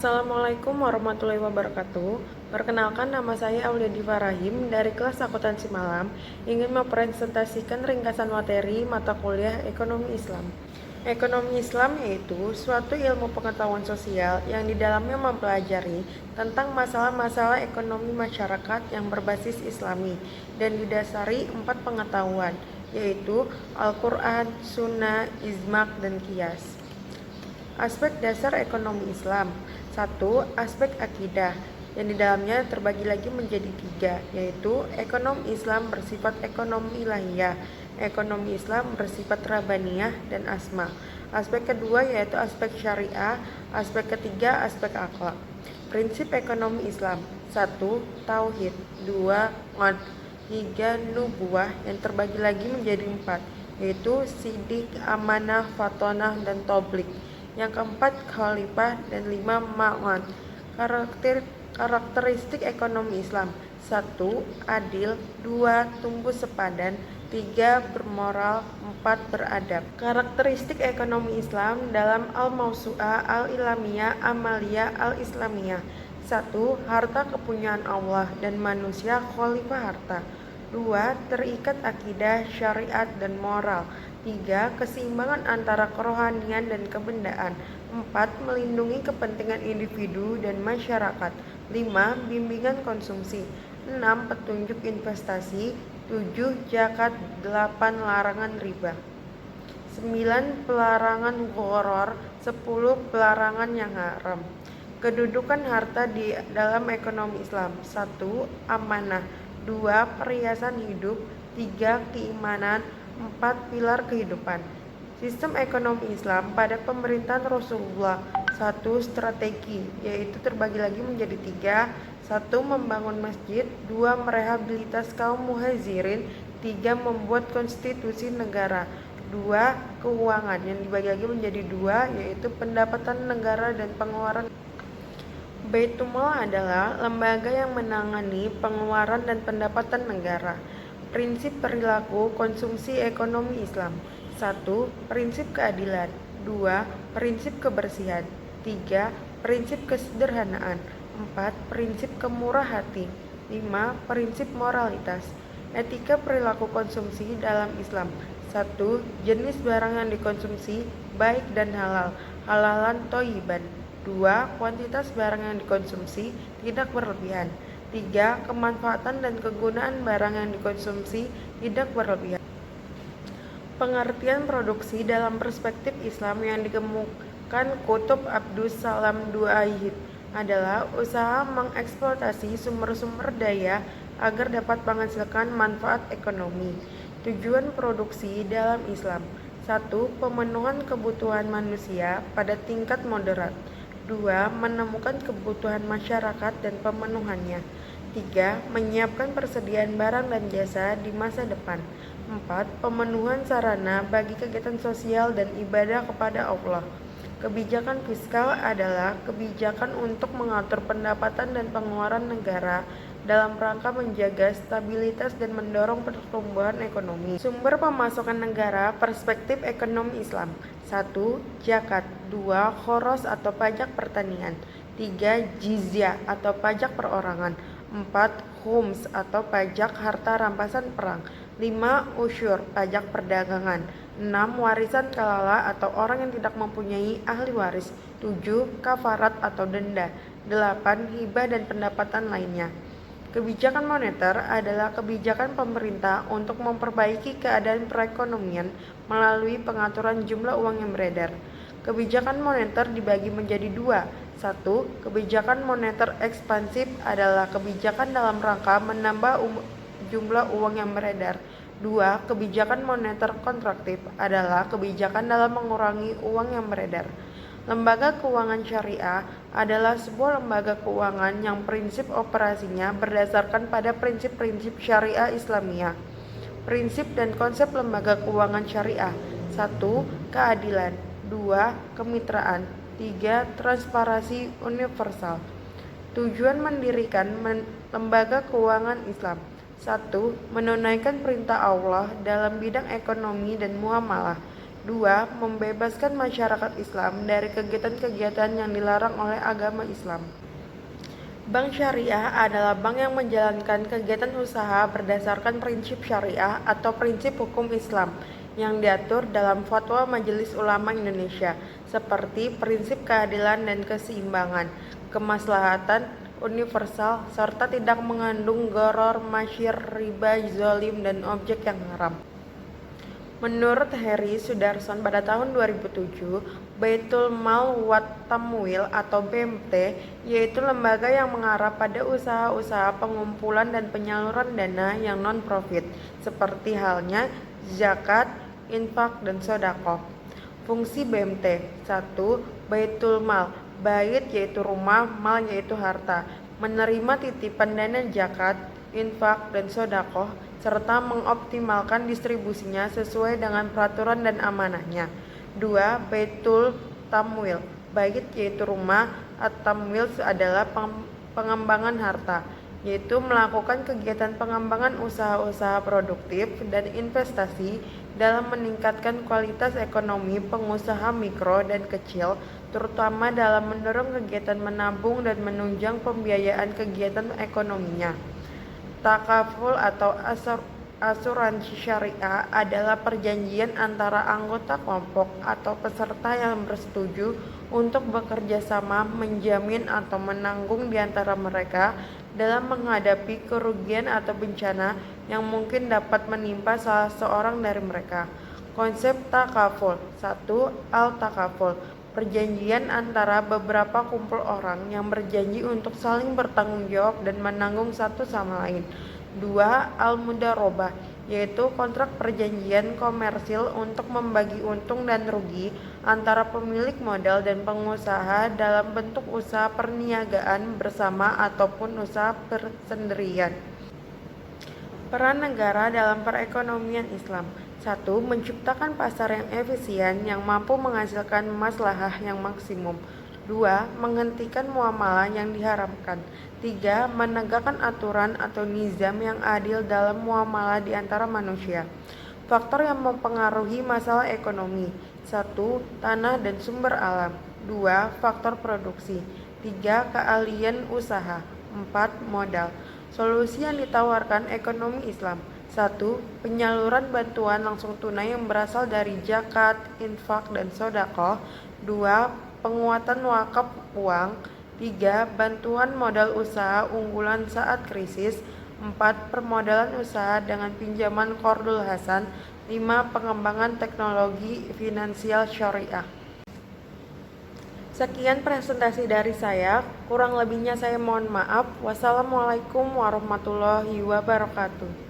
Assalamualaikum warahmatullahi wabarakatuh. Perkenalkan, nama saya Aulia Diva Rahim dari kelas akuntansi malam, ingin mempresentasikan ringkasan materi mata kuliah Ekonomi Islam. Ekonomi Islam yaitu suatu ilmu pengetahuan sosial yang di dalamnya mempelajari tentang masalah-masalah ekonomi masyarakat yang berbasis Islami dan didasari 4 pengetahuan, yaitu Al-Quran, Sunnah, Ijma' dan Qiyas. Aspek dasar ekonomi Islam. 1. Aspek akidah, yang di dalamnya terbagi lagi menjadi 3, yaitu ekonomi Islam bersifat ekonomi ilahiyah, ekonomi Islam bersifat rabbaniyah dan asma. Aspek kedua yaitu aspek syariah, aspek ketiga aspek akhlak. Prinsip ekonomi Islam. 1. Tauhid. 2. Qad. 3. Nubuwah, yang terbagi lagi menjadi 4, yaitu sidik, amanah, fatonah, dan toblik. Yang keempat khalifah, dan 5 ma'an. Karakteristik ekonomi Islam. 1. Adil. 2. Tumbuh sepadan. 3. Bermoral. 4. Beradab. Karakteristik ekonomi Islam dalam Al-Mawsu'ah Al-Ilamiyah Amaliyah Al-Islamiyah. 1. Harta kepunyaan Allah dan manusia khalifah harta. 2. Terikat akidah, syariat, dan moral. 3. Keseimbangan antara kerohanian dan kebendaan. 4. Melindungi kepentingan individu dan masyarakat. 5. Bimbingan konsumsi. 6. Petunjuk investasi. 7. Zakat. 8. Larangan riba. 9. Pelarangan gharar. 10. Pelarangan yang haram. Kedudukan harta di dalam ekonomi Islam. 1. Amanah. 2. Perhiasan hidup. 3. Keimanan. 4. Pilar kehidupan. Sistem ekonomi Islam pada pemerintahan Rasulullah. 1. Strategi, yaitu terbagi lagi menjadi 3. 1. Membangun masjid. 2. Merehabilitas kaum muhajirin. 3. Membuat konstitusi negara. 2. Keuangan, yang dibagi lagi menjadi 2, yaitu pendapatan negara dan pengeluaran. Baitul-Mal adalah lembaga yang menangani pengeluaran dan pendapatan negara. Prinsip perilaku konsumsi ekonomi Islam. 1. Prinsip keadilan. 2. Prinsip kebersihan. 3. Prinsip kesederhanaan. 4. Prinsip kemurah hati. 5. Prinsip moralitas. Etika perilaku konsumsi dalam Islam. 1. Jenis barang yang dikonsumsi baik dan halal, halalan thayyiban. 2. Kuantitas barang yang dikonsumsi tidak berlebihan. 3. Kemanfaatan dan kegunaan barang yang dikonsumsi tidak berlebihan. Pengertian produksi dalam perspektif Islam yang dikemukakan Qutb Abdus Salam Duaib adalah usaha mengeksploitasi sumber-sumber daya agar dapat menghasilkan manfaat ekonomi. Tujuan produksi dalam Islam. 1. Pemenuhan kebutuhan manusia pada tingkat moderat. 2. Menemukan kebutuhan masyarakat dan pemenuhannya. 3. Menyiapkan persediaan barang dan jasa di masa depan. 4. Pemenuhan sarana bagi kegiatan sosial dan ibadah kepada Allah. Kebijakan fiskal adalah kebijakan untuk mengatur pendapatan dan pengeluaran negara dalam rangka menjaga stabilitas dan mendorong pertumbuhan ekonomi. Sumber pemasukan negara, perspektif ekonomi Islam. 1. Zakat. 2. Khoros atau pajak pertanian. 3. Jizyah atau pajak perorangan. 4. Khums atau pajak harta rampasan perang. 5. Usyur, pajak perdagangan. 6. Warisan kalala atau orang yang tidak mempunyai ahli waris. 7. Kafarat atau denda. 8. Hibah dan pendapatan lainnya. Kebijakan moneter adalah kebijakan pemerintah untuk memperbaiki keadaan perekonomian melalui pengaturan jumlah uang yang beredar. Kebijakan moneter dibagi menjadi 2. 1. Kebijakan moneter ekspansif adalah kebijakan dalam rangka menambah jumlah uang yang beredar. 2. Kebijakan moneter kontraktif adalah kebijakan dalam mengurangi uang yang beredar. Lembaga keuangan syariah adalah sebuah lembaga keuangan yang prinsip operasinya berdasarkan pada prinsip-prinsip syariah Islamiyah. Prinsip dan konsep lembaga keuangan syariah. 1. Keadilan. 2. Kemitraan. 3. Transparansi universal. Tujuan mendirikan lembaga keuangan Islam. 1. Menunaikan perintah Allah dalam bidang ekonomi dan muamalah. 2. Membebaskan masyarakat Islam dari kegiatan-kegiatan yang dilarang oleh agama Islam. Bank syariah adalah bank yang menjalankan kegiatan usaha berdasarkan prinsip syariah atau prinsip hukum Islam yang diatur dalam Fatwa Majelis Ulama Indonesia, seperti prinsip keadilan dan keseimbangan, kemaslahatan universal, serta tidak mengandung gharar, masyir, riba, zalim, dan objek yang haram. Menurut Heri Sudarson pada tahun 2007, Baitul Mal wat Tamwil atau BMT yaitu lembaga yang mengarah pada usaha-usaha pengumpulan dan penyaluran dana yang non-profit, seperti halnya zakat, infak, dan sodaqoh. Fungsi BMT: 1. Baitul Mal, bait yaitu rumah, mal yaitu harta, menerima titipan dana zakat, infak, dan sodaqoh, serta mengoptimalkan distribusinya sesuai dengan peraturan dan amanahnya. 2. Baitul Tamwil, bait yaitu rumah, at-tamwil adalah pengembangan harta, yaitu melakukan kegiatan pengembangan usaha-usaha produktif dan investasi dalam meningkatkan kualitas ekonomi pengusaha mikro dan kecil, terutama dalam mendorong kegiatan menabung dan menunjang pembiayaan kegiatan ekonominya. Takaful atau asuransi syariah adalah perjanjian antara anggota kelompok atau peserta yang bersetuju untuk bekerja sama menjamin atau menanggung di antara mereka dalam menghadapi kerugian atau bencana yang mungkin dapat menimpa salah seorang dari mereka. Konsep takaful. 1. Al-takaful, perjanjian antara beberapa kumpul orang yang berjanji untuk saling bertanggung jawab dan menanggung satu sama lain. 2. Al-mudarobah, yaitu kontrak perjanjian komersil untuk membagi untung dan rugi antara pemilik modal dan pengusaha dalam bentuk usaha perniagaan bersama ataupun usaha persendirian. Peran negara dalam perekonomian Islam. 1. Menciptakan pasar yang efisien yang mampu menghasilkan maslahah yang maksimum. 2. Menghentikan muamalah yang diharamkan. 3. Menegakkan aturan atau nizam yang adil dalam muamalah di antara manusia. Faktor yang mempengaruhi masalah ekonomi. 1. Tanah dan sumber alam. 2. Faktor produksi. 3. Keahlian usaha. 4. Modal. Solusi yang ditawarkan ekonomi Islam. 1. Penyaluran bantuan langsung tunai yang berasal dari zakat, infak, dan sodaqoh. 2. Penguatan wakaf uang. 3. Bantuan modal usaha unggulan saat krisis. 4. Permodalan usaha dengan pinjaman qardul hasan. 5. Pengembangan teknologi finansial syariah. Sekian presentasi dari saya, kurang lebihnya saya mohon maaf. Wassalamualaikum warahmatullahi wabarakatuh.